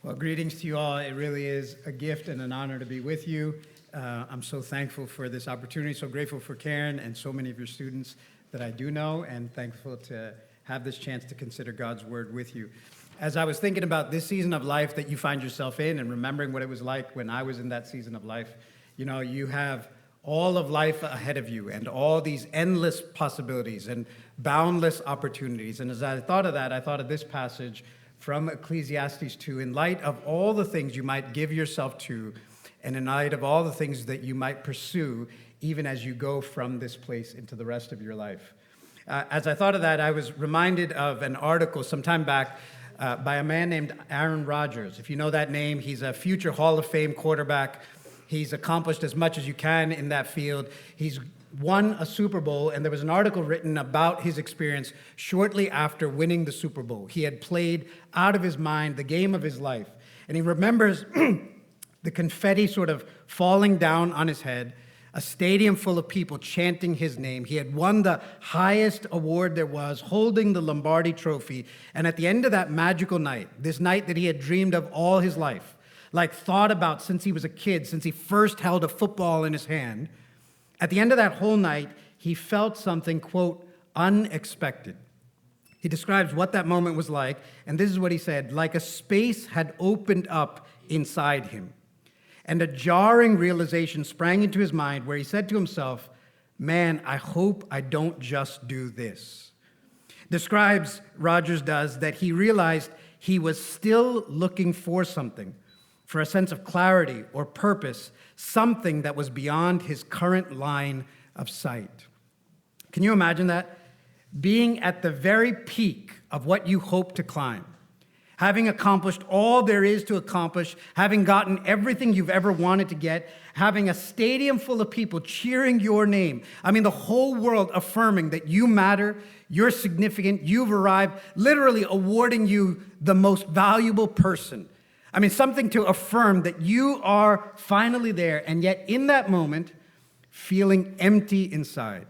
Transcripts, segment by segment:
Well, greetings to you all. It really is a gift and an honor to be with you. I'm so thankful for this opportunity, so grateful for Karen and so many of your students that I do know, and thankful to have this chance to consider God's word with you. As I was thinking about this season of life that you find yourself in and remembering what it was like when I was in that season of life, you have all of life ahead of you and all these endless possibilities and boundless opportunities. And as I thought of that, I thought of this passage from Ecclesiastes 2, in light of all the things you might give yourself to, and in light of all the things that you might pursue, even as you go from this place into the rest of your life. As I thought of that, I was reminded of an article some time back by a man named Aaron Rodgers. If you know that name, he's a future Hall of Fame quarterback. He's accomplished as much as you can in that field. He's won a Super Bowl, and there was an article written about his experience shortly after winning the Super Bowl. He had played out of his mind the game of his life, and he remembers the confetti sort of falling down on his head, a stadium full of people chanting his name. He had won the highest award there was, holding the Lombardi Trophy, and at the end of that magical night, this night that he had dreamed of all his life, like thought about since he was a kid, since he first held a football in his hand, at the end of that whole night, he felt something, quote, unexpected. He describes what that moment was like, and this is what he said: like a space had opened up inside him. And a jarring realization sprang into his mind where he said to himself, man, I hope I don't just do this. Describes, Rodgers does, that he realized he was still looking for something, for a sense of clarity or purpose, something that was beyond his current line of sight. Can you imagine that? Being at the very peak of what you hope to climb, having accomplished all there is to accomplish, having gotten everything you've ever wanted to get, having a stadium full of people cheering your name. I mean, the whole world affirming that you matter, you're significant, you've arrived, literally awarding you the most valuable person. I mean, something to affirm that you are finally there, and yet in that moment, feeling empty inside,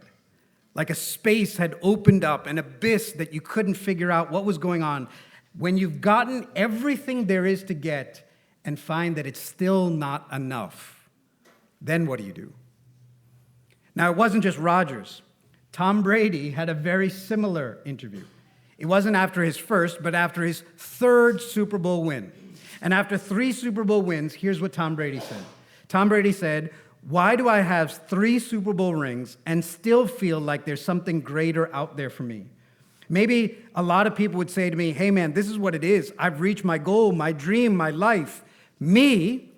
like a space had opened up, an abyss that you couldn't figure out what was going on. When you've gotten everything there is to get and find that it's still not enough, then what do you do? Now, it wasn't just Rodgers. Tom Brady had a very similar interview. It wasn't after his first, but after his third Super Bowl win. And after 3 Super Bowl wins, here's what Tom Brady said. Tom Brady said, why do I have 3 Super Bowl rings and still feel like there's something greater out there for me? Maybe a lot of people would say to me, hey man, this is what it is. I've reached my goal, my dream, my life. Me,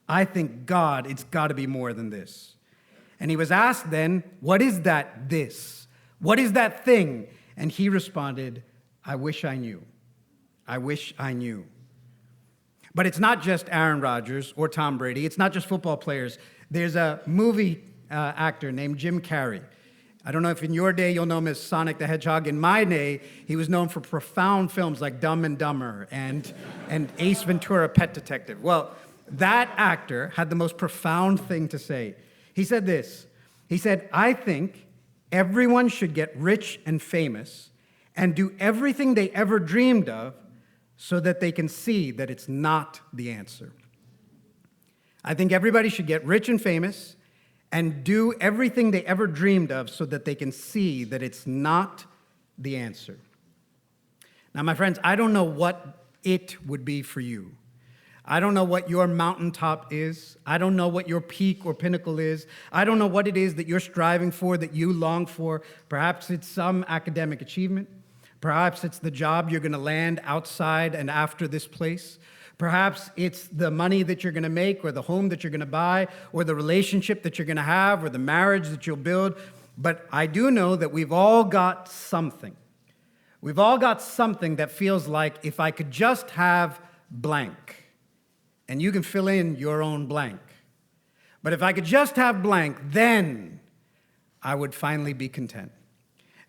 I think God, it's got to be more than this. And he was asked then, what is that this? What is that thing? And he responded, I wish I knew. I wish I knew. But it's not just Aaron Rodgers or Tom Brady. It's not just football players. There's a movie actor named Jim Carrey. I don't know if in your day you'll know him as Sonic the Hedgehog. In my day, he was known for profound films like Dumb and Dumber and Ace Ventura: Pet Detective. Well, that actor had the most profound thing to say. He said this. He said, I think everyone should get rich and famous and do everything they ever dreamed of so that they can see that it's not the answer. I think everybody should get rich and famous and do everything they ever dreamed of so that they can see that it's not the answer. Now, my friends, I don't know what it would be for you. I don't know what your mountaintop is. I don't know what your peak or pinnacle is. I don't know what it is that you're striving for, that you long for. Perhaps it's some academic achievement. Perhaps it's the job you're going to land outside and after this place. Perhaps it's the money that you're going to make or the home that you're going to buy or the relationship that you're going to have or the marriage that you'll build. But I do know that we've all got something. We've all got something that feels like if I could just have blank. And you can fill in your own blank. But if I could just have blank, then I would finally be content.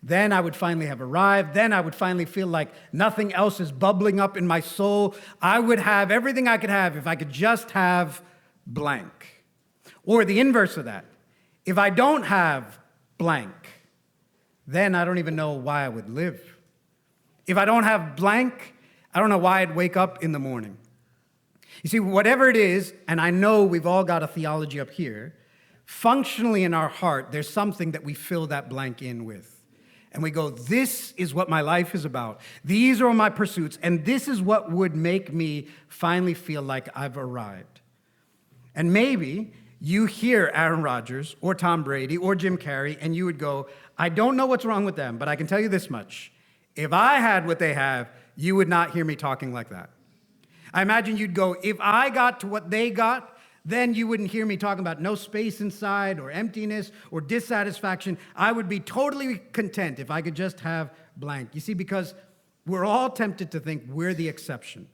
Then I would finally have arrived. Then I would finally feel like nothing else is bubbling up in my soul. I would have everything I could have if I could just have blank. Or the inverse of that. If I don't have blank, then I don't even know why I would live. If I don't have blank, I don't know why I'd wake up in the morning. You see, whatever it is, and I know we've all got a theology up here, functionally in our heart, there's something that we fill that blank in with. And we go, this is what my life is about. These are my pursuits, and this is what would make me finally feel like I've arrived. And maybe you hear Aaron Rodgers or Tom Brady or Jim Carrey, and you would go, I don't know what's wrong with them, but I can tell you this much. If I had what they have, you would not hear me talking like that. I imagine you'd go, if I got to what they got, then you wouldn't hear me talking about no space inside or emptiness or dissatisfaction. I would be totally content if I could just have blank. You see, because we're all tempted to think we're the exception.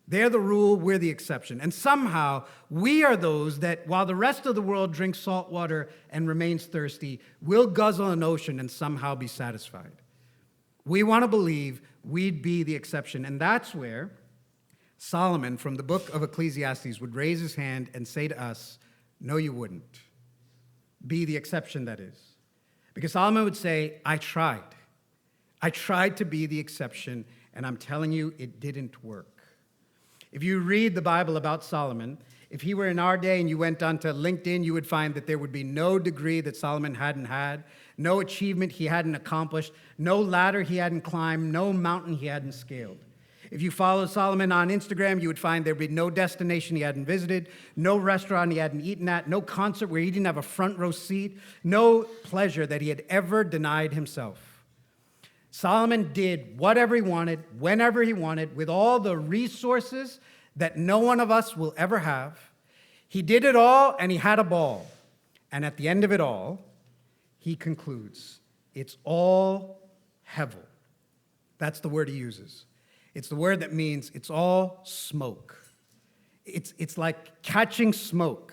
They're the rule, we're the exception. And somehow we are those that, while the rest of the world drinks salt water and remains thirsty, we'll guzzle an ocean and somehow be satisfied. We want to believe we'd be the exception. And that's where Solomon, from the book of Ecclesiastes, would raise his hand and say to us, no, you wouldn't. Be the exception, that is. Because Solomon would say, I tried. I tried to be the exception, and I'm telling you, it didn't work. If you read the Bible about Solomon, if he were in our day and you went onto LinkedIn, you would find that there would be no degree that Solomon hadn't had, no achievement he hadn't accomplished, no ladder he hadn't climbed, no mountain he hadn't scaled. If you follow Solomon on Instagram, you would find there'd be no destination he hadn't visited, no restaurant he hadn't eaten at, no concert where he didn't have a front row seat, no pleasure that he had ever denied himself. Solomon did whatever he wanted, whenever he wanted, with all the resources that no one of us will ever have. He did it all, and he had a ball. And at the end of it all, he concludes, it's all hevel. That's the word he uses. It's the word that means it's all smoke. It's like catching smoke.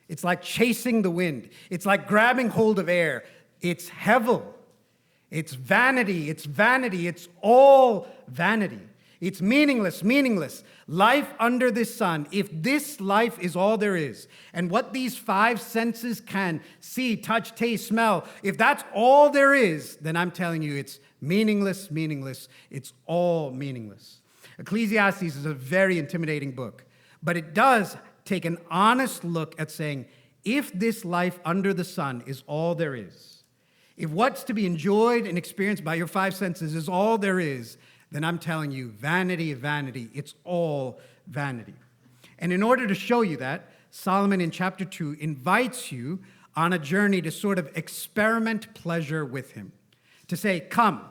It's like chasing the wind. It's like grabbing hold of air. It's hevel. It's vanity. It's vanity. It's all vanity. It's meaningless. Life under this sun, if this life is all there is, and what these five senses can see, touch, taste, smell, if that's all there is, then I'm telling you it's meaningless. It's all meaningless. Ecclesiastes is a very intimidating book, but it does take an honest look at saying, if this life under the sun is all there is, if what's to be enjoyed and experienced by your five senses is all there is, then I'm telling you, vanity, it's all vanity. And in order to show you that, Solomon in chapter 2 invites you on a journey to sort of experiment pleasure with him. To say, come,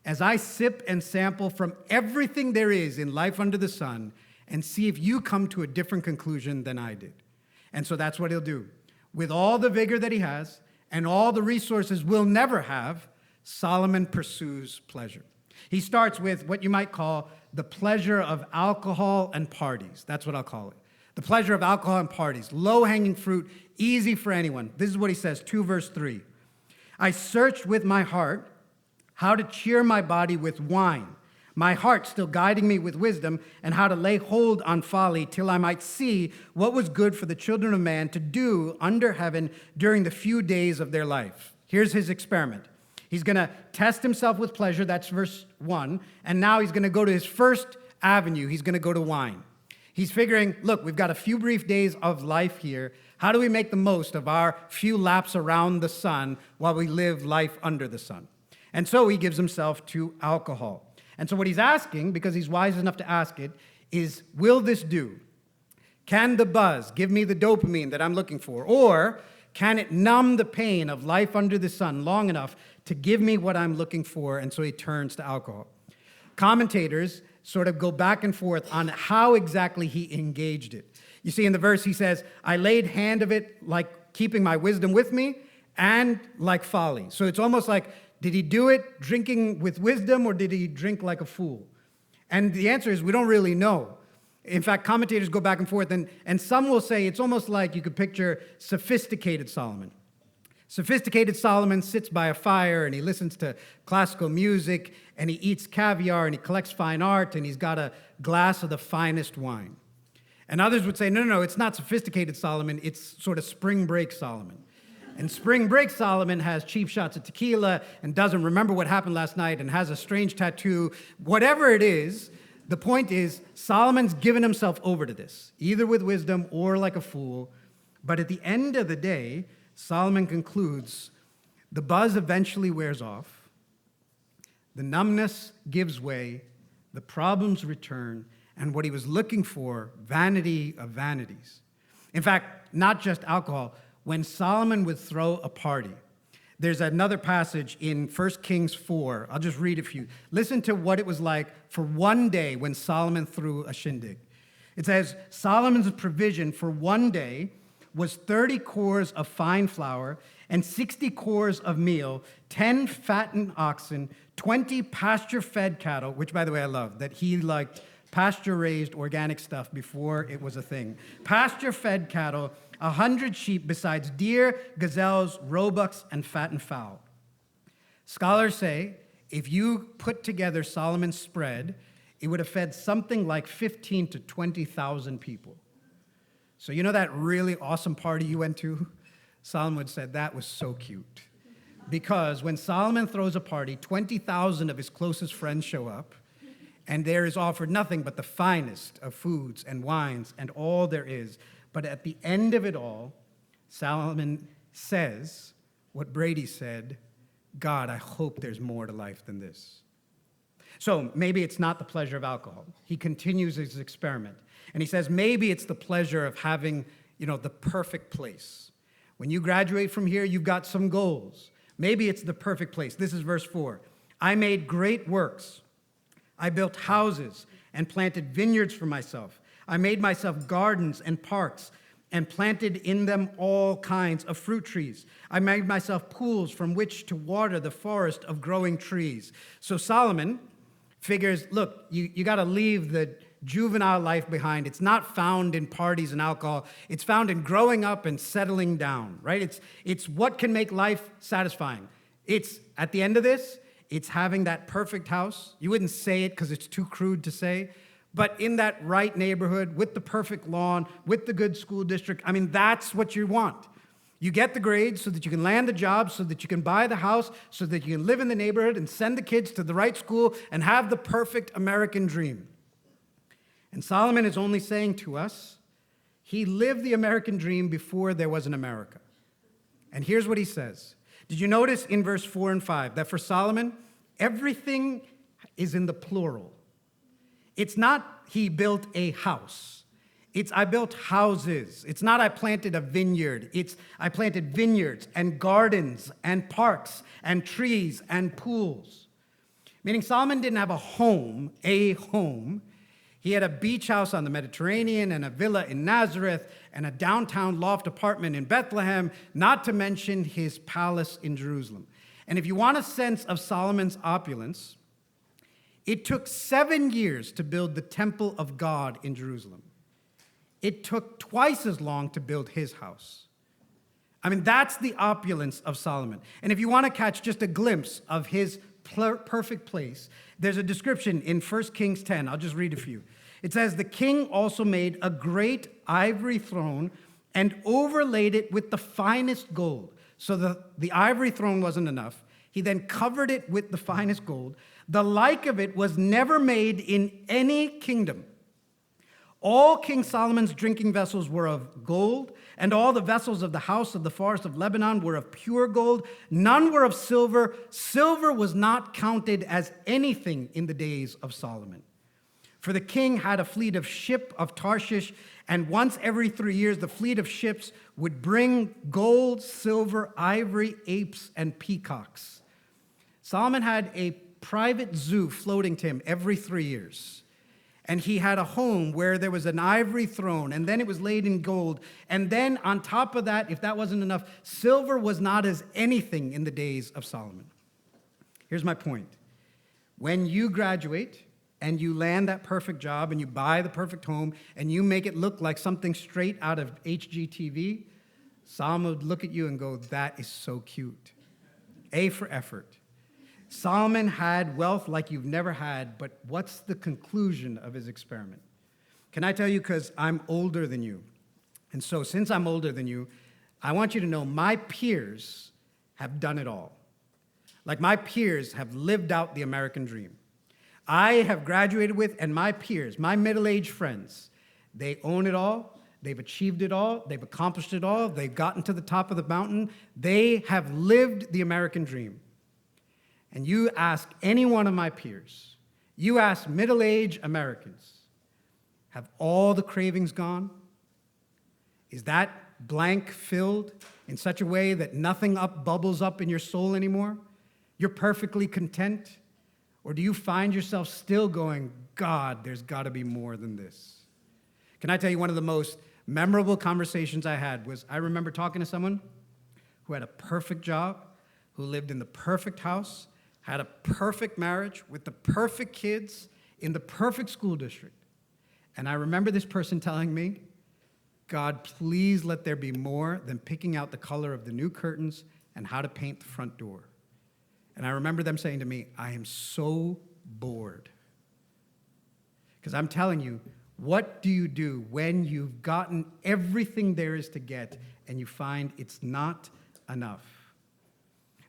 as I sip and sample from everything there is in life under the sun, and see if you come to a different conclusion than I did. And so that's what he'll do. With all the vigor that he has, and all the resources we'll never have, Solomon pursues pleasure. He starts with what you might call the pleasure of alcohol and parties. That's what I'll call it. The pleasure of alcohol and parties. Low-hanging fruit, easy for anyone. This is what he says, 2 verse 3. I searched with my heart how to cheer my body with wine, my heart still guiding me with wisdom, and how to lay hold on folly till I might see what was good for the children of man to do under heaven during the few days of their life. Here's his experiment. He's going to test himself with pleasure. That's verse 1. And now he's going to go to his first avenue. He's going to go to wine. He's figuring, look, we've got a few brief days of life here. How do we make the most of our few laps around the sun while we live life under the sun? And so he gives himself to alcohol. And so what he's asking, because he's wise enough to ask it, is, will this do? Can the buzz give me the dopamine that I'm looking for? Or can it numb the pain of life under the sun long enough to give me what I'm looking for? And so he turns to alcohol. Commentators sort of go back and forth on how exactly he engaged it. You see, in the verse, he says, I laid hand of it like keeping my wisdom with me and like folly. So it's almost like, did he do it drinking with wisdom or did he drink like a fool? And the answer is we don't really know. In fact, commentators go back and forth, and some will say it's almost like you could picture sophisticated Solomon. Sophisticated Solomon sits by a fire, and he listens to classical music, and he eats caviar, and he collects fine art, and he's got a glass of the finest wine. And others would say, no, it's not sophisticated Solomon, it's sort of spring break Solomon. And spring break Solomon has cheap shots of tequila and doesn't remember what happened last night and has a strange tattoo. Whatever it is, The point is, Solomon's given himself over to this, either with wisdom or like a fool. But at the end of the day, Solomon concludes, the buzz eventually wears off, the numbness gives way, the problems return, and what he was looking for, vanity of vanities. In fact, not just alcohol. When Solomon would throw a party, there's another passage in 1 Kings 4. I'll just read a few. Listen to what it was like for one day when Solomon threw a shindig. It says, Solomon's provision for one day was 30 cores of fine flour and 60 cores of meal, 10 fattened oxen, 20 pasture-fed cattle, which, by the way, I love, that he liked pasture-raised organic stuff before it was a thing. Pasture-fed cattle, 100 sheep besides deer, gazelles, roebucks, and fattened fowl. Scholars say if you put together Solomon's spread, it would have fed something like 15 to 20,000 people. So you know that really awesome party you went to? Solomon said that was so cute. Because when Solomon throws a party, 20,000 of his closest friends show up, and there is offered nothing but the finest of foods and wines and all there is. But at the end of it all, Solomon says what Brady said, God, I hope there's more to life than this. So maybe it's not the pleasure of alcohol. He continues his experiment. And he says maybe it's the pleasure of having, the perfect place. When you graduate from here, you've got some goals. Maybe it's the perfect place. This is verse 4. I made great works. I built houses and planted vineyards for myself. I made myself gardens and parks and planted in them all kinds of fruit trees. I made myself pools from which to water the forest of growing trees. So Solomon figures, look, you got to leave the juvenile life behind. It's not found in parties and alcohol. It's found in growing up and settling down, right? It's what can make life satisfying. It's, at the end of this, it's having that perfect house. You wouldn't say it because it's too crude to say, but in that right neighborhood, with the perfect lawn, with the good school district. That's what you want. You get the grades so that you can land the job, so that you can buy the house, so that you can live in the neighborhood and send the kids to the right school and have the perfect American dream. And Solomon is only saying to us, he lived the American dream before there was an America. And here's what he says. Did you notice in verse 4 and 5 that for Solomon, everything is in the plural? It's not he built a house. It's I built houses. It's not I planted a vineyard. It's I planted vineyards and gardens and parks and trees and pools. Meaning Solomon didn't have a home. He had a beach house on the Mediterranean and a villa in Nazareth and a downtown loft apartment in Bethlehem, not to mention his palace in Jerusalem. And if you want a sense of Solomon's opulence, it took 7 years to build the temple of God in Jerusalem. It took twice as long to build his house. That's the opulence of Solomon. And if you want to catch just a glimpse of his perfect place, there's a description in 1 Kings 10. I'll just read a few. It says, the king also made a great ivory throne and overlaid it with the finest gold. So the ivory throne wasn't enough. He then covered it with the finest gold. The like of it was never made in any kingdom. All King Solomon's drinking vessels were of gold, and all the vessels of the house of the forest of Lebanon were of pure gold. None were of silver. Silver was not counted as anything in the days of Solomon. For the king had a fleet of ship of Tarshish, and once every 3 years the fleet of ships would bring gold, silver, ivory, apes, and peacocks. Solomon had a private zoo floating to him every 3 years. And he had a home where there was an ivory throne, and then it was laid in gold. And then on top of that, if that wasn't enough, silver was not as anything in the days of Solomon. Here's my point. When you graduate and you land that perfect job and you buy the perfect home and you make it look like something straight out of HGTV, Solomon would look at you and go, that is so cute. A for effort. Solomon had wealth like you've never had, but what's the conclusion of his experiment? Can I tell you, because I'm older than you? And so since I'm older than you, I want you to know my peers have done it all. Like my peers have lived out the American dream. I have graduated with, and my peers, my middle-aged friends, they own it all. They've achieved it all. They've accomplished it all. They've gotten to the top of the mountain. They have lived the American dream. And you ask any one of my peers, you ask middle-aged Americans, have all the cravings gone? Is that blank filled in such a way that nothing bubbles up in your soul anymore? You're perfectly content? Or do you find yourself still going, God, there's got to be more than this? Can I tell you one of the most memorable conversations I had was I remember talking to someone who had a perfect job, who lived in the perfect house, had a perfect marriage with the perfect kids in the perfect school district. And I remember this person telling me, God, please let there be more than picking out the color of the new curtains and how to paint the front door. And I remember them saying to me, I am so bored. Because I'm telling you, what do you do when you've gotten everything there is to get and you find it's not enough?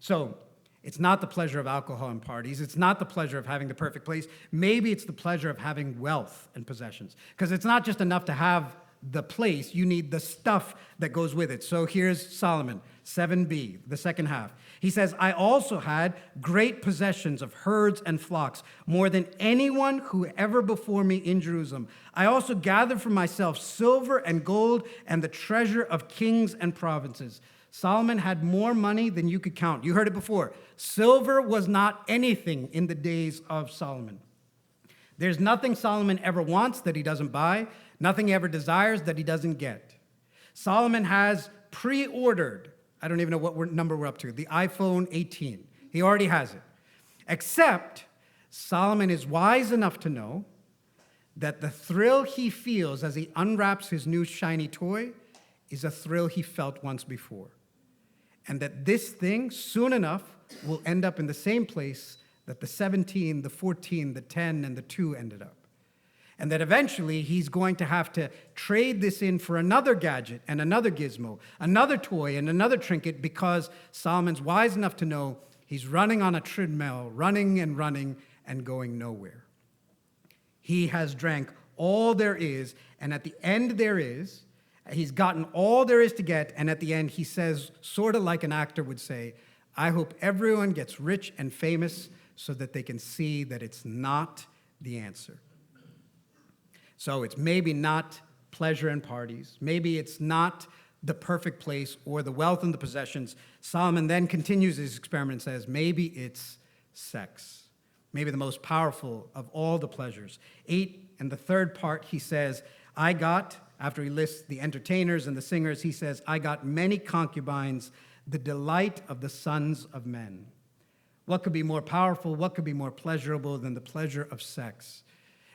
So, it's not the pleasure of alcohol and parties. It's not the pleasure of having the perfect place. Maybe it's the pleasure of having wealth and possessions. Because it's not just enough to have the place, you need the stuff that goes with it. So here's Solomon, 7b, the second half. He says, I also had great possessions of herds and flocks, more than anyone who ever before me in Jerusalem. I also gathered for myself silver and gold and the treasure of kings and provinces. Solomon had more money than you could count. You heard it before. Silver was not anything in the days of Solomon. There's nothing Solomon ever wants that he doesn't buy, nothing he ever desires that he doesn't get. Solomon has pre-ordered, I don't even know what number we're up to, the iPhone 18. He already has it. Except Solomon is wise enough to know that the thrill he feels as he unwraps his new shiny toy is a thrill he felt once before. And that this thing, soon enough, will end up in the same place that the 17, the 14, the 10, and the 2 ended up. And that eventually he's going to have to trade this in for another gadget and another gizmo, another toy and another trinket, because Solomon's wise enough to know he's running on a treadmill, running and going nowhere. He has drank all there is, and at the end he's gotten all there is to get, and at the end he says, sort of like an actor would say, I hope everyone gets rich and famous so that they can see that it's not the answer. So it's maybe not pleasure and parties. Maybe it's not the perfect place or the wealth and the possessions. Solomon then continues his experiment and says, maybe it's sex. Maybe the most powerful of all the pleasures. 8, and the third part, he says, after he lists the entertainers and the singers, he says, I got many concubines, the delight of the sons of men. What could be more powerful? What could be more pleasurable than the pleasure of sex?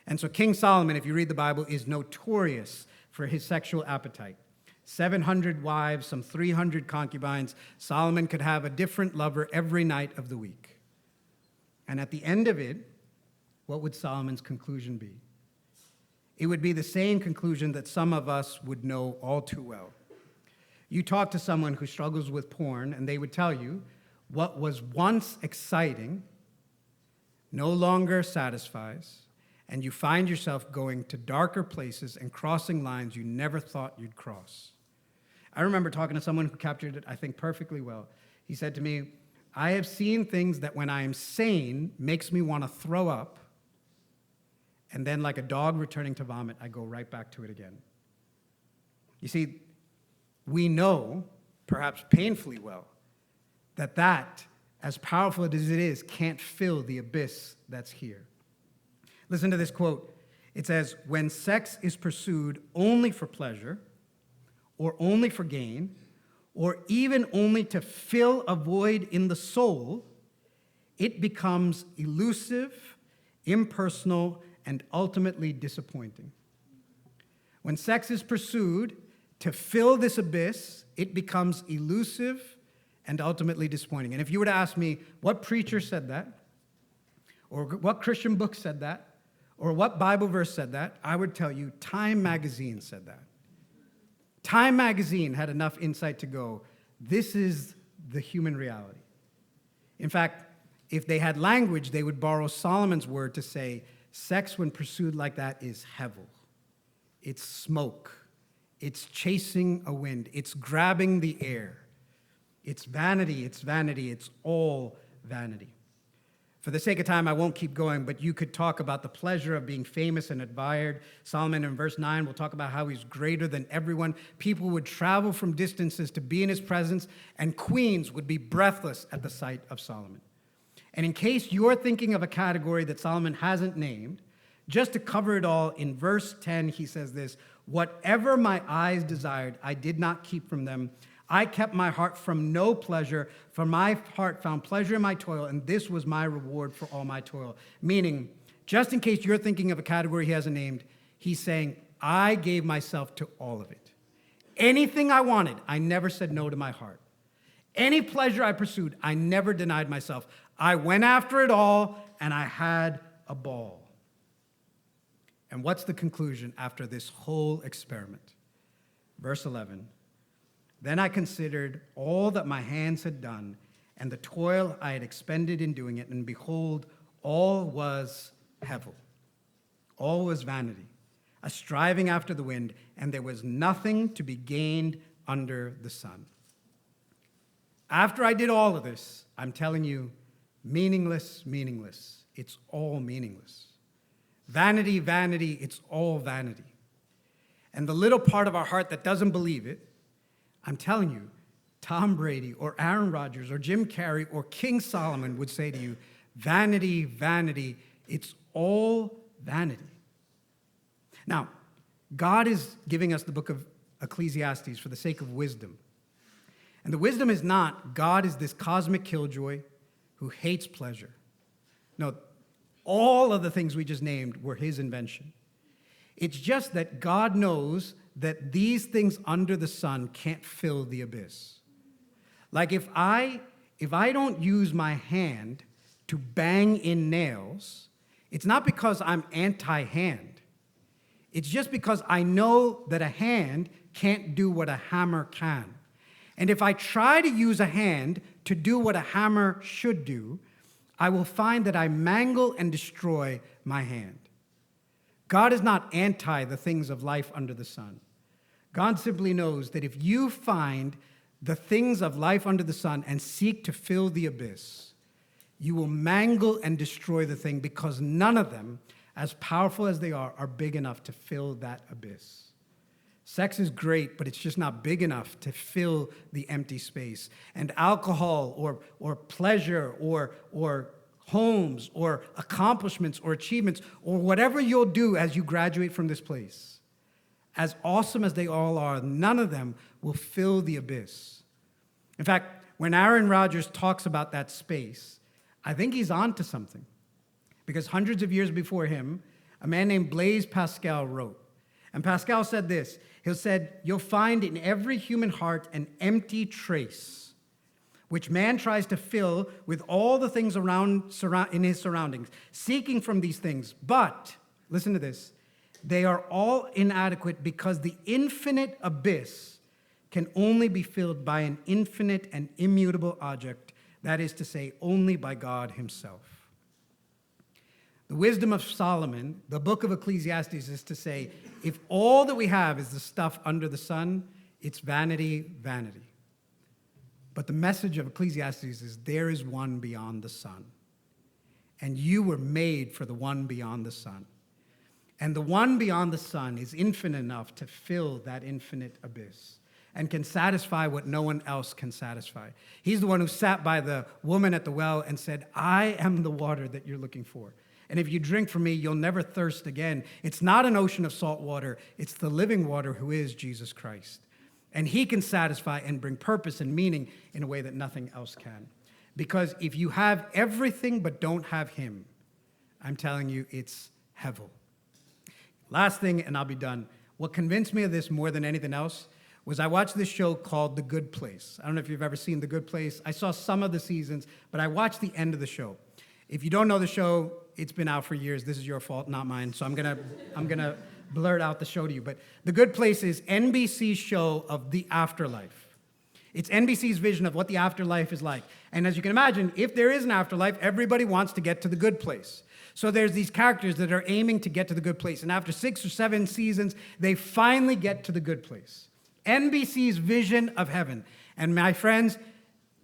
And so King Solomon, if you read the Bible, is notorious for his sexual appetite. 700 wives, some 300 concubines. Solomon could have a different lover every night of the week. And at the end of it, what would Solomon's conclusion be? It would be the same conclusion that some of us would know all too well. You talk to someone who struggles with porn, and they would tell you what was once exciting no longer satisfies, and you find yourself going to darker places and crossing lines you never thought you'd cross. I remember talking to someone who captured it, I think, perfectly well. He said to me, I have seen things that when I am sane makes me want to throw up, and then like a dog returning to vomit, I go right back to it again. You see, we know, perhaps painfully well, that, as powerful as it is, can't fill the abyss that's here. Listen to this quote. It says, when sex is pursued only for pleasure, or only for gain, or even only to fill a void in the soul, it becomes elusive, impersonal, and ultimately disappointing. When sex is pursued to fill this abyss, it becomes elusive and ultimately disappointing. And if you were to ask me what preacher said that, or what Christian book said that, or what Bible verse said that, I would tell you Time magazine said that. Time magazine had enough insight to go, this is the human reality. In fact, if they had language, they would borrow Solomon's word to say, sex when pursued like that is hevel. It's smoke. It's chasing a wind. It's grabbing the air. It's vanity. It's vanity. It's all vanity. For the sake of time, I won't keep going, but you could talk about the pleasure of being famous and admired. Solomon in verse 9 will talk about how he's greater than everyone. People would travel from distances to be in his presence, and queens would be breathless at the sight of Solomon. And in case you're thinking of a category that Solomon hasn't named, just to cover it all, in verse 10, he says this, "Whatever my eyes desired, I did not keep from them. I kept my heart from no pleasure, for my heart found pleasure in my toil, and this was my reward for all my toil." Meaning, just in case you're thinking of a category he hasn't named, he's saying, I gave myself to all of it. Anything I wanted, I never said no to my heart. Any pleasure I pursued, I never denied myself. I went after it all, and I had a ball. And what's the conclusion after this whole experiment? Verse 11. Then I considered all that my hands had done and the toil I had expended in doing it, and behold, all was hevel. All was vanity, a striving after the wind, and there was nothing to be gained under the sun. After I did all of this, I'm telling you, meaningless, meaningless. It's all meaningless. Vanity, vanity, it's all vanity. And the little part of our heart that doesn't believe it, I'm telling you, Tom Brady or Aaron Rodgers or Jim Carrey or King Solomon would say to you, vanity, vanity, it's all vanity. Now, God is giving us the book of Ecclesiastes for the sake of wisdom. And the wisdom is not God is this cosmic killjoy who hates pleasure. No, all of the things we just named were his invention. It's just that God knows that these things under the sun can't fill the abyss. Like if I don't use my hand to bang in nails, it's not because I'm anti-hand. It's just because I know that a hand can't do what a hammer can. And if I try to use a hand to do what a hammer should do, I will find that I mangle and destroy my hand. God is not anti the things of life under the sun. God simply knows that if you find the things of life under the sun and seek to fill the abyss, you will mangle and destroy the thing, because none of them, as powerful as they are big enough to fill that abyss. Sex is great, but it's just not big enough to fill the empty space. And alcohol or pleasure or homes or accomplishments or achievements or whatever you'll do as you graduate from this place, as awesome as they all are, none of them will fill the abyss. In fact, when Aaron Rodgers talks about that space, I think he's on to something. Because hundreds of years before him, a man named Blaise Pascal wrote. And Pascal said this. He said, "You'll find in every human heart an empty trace, which man tries to fill with all the things in his surroundings, seeking from these things. But," listen to this, "they are all inadequate because the infinite abyss can only be filled by an infinite and immutable object, that is to say, only by God himself." The wisdom of Solomon, the book of Ecclesiastes, is to say, if all that we have is the stuff under the sun, it's vanity, vanity. But the message of Ecclesiastes is there is one beyond the sun. And you were made for the one beyond the sun. And the one beyond the sun is infinite enough to fill that infinite abyss and can satisfy what no one else can satisfy. He's the one who sat by the woman at the well and said, "I am the water that you're looking for. And if you drink from me, you'll never thirst again." It's not an ocean of salt water. It's the living water who is Jesus Christ. And he can satisfy and bring purpose and meaning in a way that nothing else can. Because if you have everything but don't have him, I'm telling you, it's hevel. Last thing, and I'll be done. What convinced me of this more than anything else was I watched this show called The Good Place. I don't know if you've ever seen The Good Place. I saw some of the seasons, but I watched the end of the show. If you don't know the show, it's been out for years. This is your fault, not mine. So I'm gonna blurt out the show to you. But The Good Place is NBC's show of the afterlife. It's NBC's vision of what the afterlife is like. And as you can imagine, if there is an afterlife, everybody wants to get to the good place. So there's these characters that are aiming to get to the good place. And after 6 or 7 seasons, they finally get to the good place. NBC's vision of heaven. And my friends,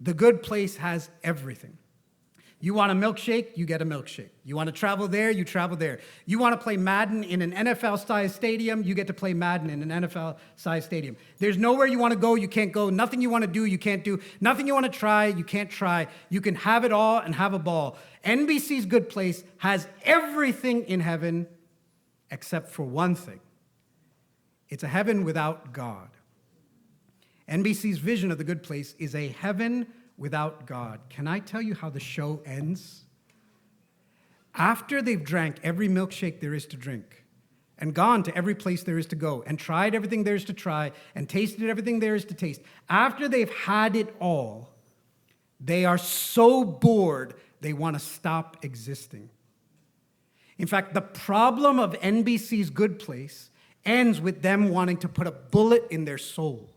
the good place has everything. You want a milkshake, you get a milkshake. You want to travel there, you travel there. You want to play Madden in an NFL-sized stadium, you get to play Madden in an NFL-sized stadium. There's nowhere you want to go, you can't go. Nothing you want to do, you can't do. Nothing you want to try, you can't try. You can have it all and have a ball. NBC's good place has everything in heaven except for one thing. It's a heaven without God. NBC's vision of the good place is a heaven without God. Can I tell you how the show ends? After they've drank every milkshake there is to drink, and gone to every place there is to go, and tried everything there is to try, and tasted everything there is to taste, after they've had it all, they are so bored they want to stop existing. In fact, the problem of NBC's good place ends with them wanting to put a bullet in their soul.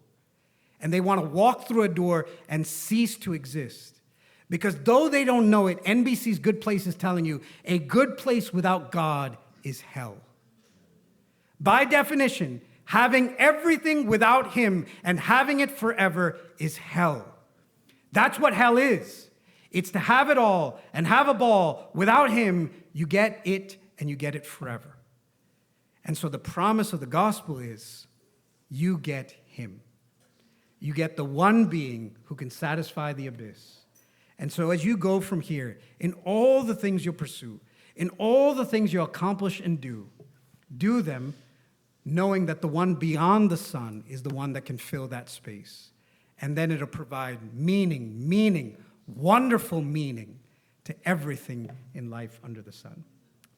And they want to walk through a door and cease to exist. Because though they don't know it, NBC's good place is telling you a good place without God is hell. By definition, having everything without Him and having it forever is hell. That's what hell is. It's to have it all and have a ball. Without Him, you get it and you get it forever. And so the promise of the gospel is you get Him. You get the one being who can satisfy the abyss. And so as you go from here, in all the things you'll pursue, in all the things you'll accomplish and do them knowing that the one beyond the sun is the one that can fill that space. And then it'll provide meaning, wonderful meaning to everything in life under the sun.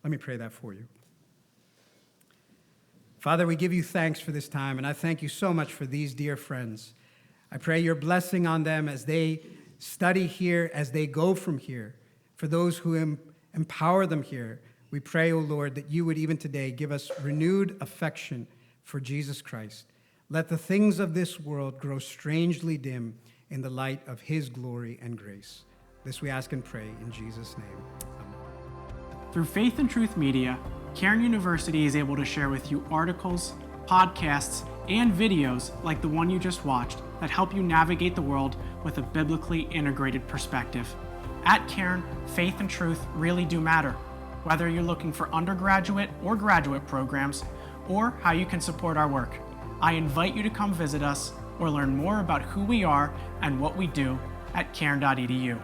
Let me pray that for you. Father, we give you thanks for this time, and I thank you so much for these dear friends. I pray your blessing on them as they study here, as they go from here. For those who empower them here, we pray, O Lord, that you would even today give us renewed affection for Jesus Christ. Let the things of this world grow strangely dim in the light of his glory and grace. This we ask and pray in Jesus' name. Amen. Through Faith and Truth Media, Cairn University is able to share with you articles, podcasts, and videos like the one you just watched that help you navigate the world with a biblically integrated perspective. At Cairn, faith and truth really do matter. Whether you're looking for undergraduate or graduate programs, or how you can support our work, I invite you to come visit us or learn more about who we are and what we do at cairn.edu.